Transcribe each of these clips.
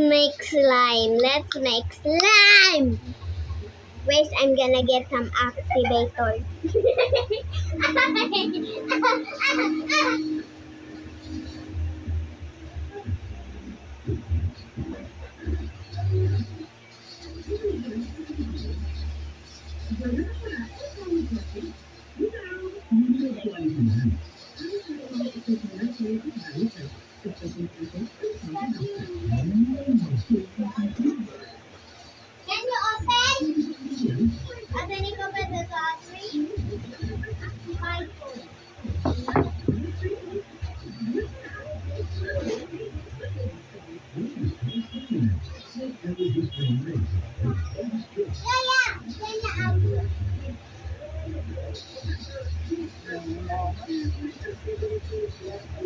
make slime. Let's make slime. Wait, I'm gonna get some activator. Can you open? Can you open the battery? My phone.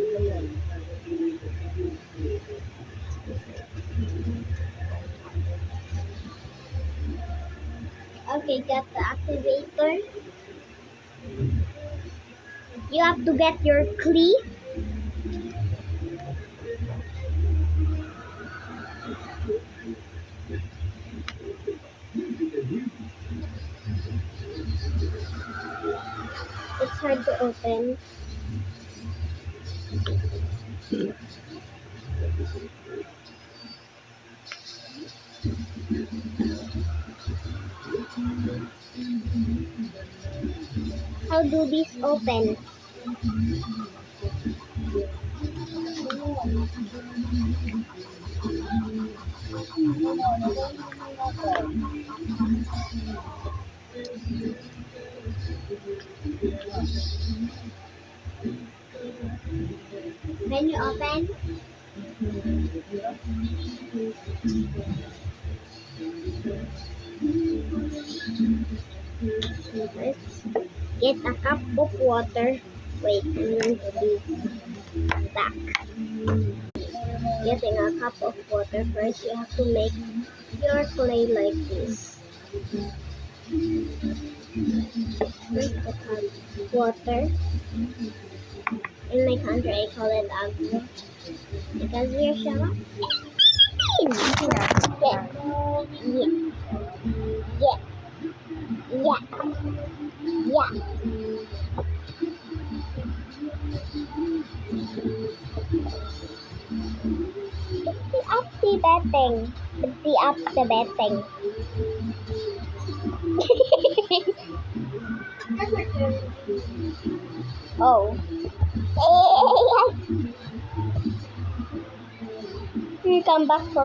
Yeah. Okay, got the activator. You have to get your key. It's hard to open. How do this open? Can you open? Let's get a cup of water. Wait, I'm going to be back. Getting a cup of water first, you have to make your clay like this. First, the cup water. In my country, I call it agua. Because we're Shama. Yeah. Up the betting. Up the betting. Oh. We come back for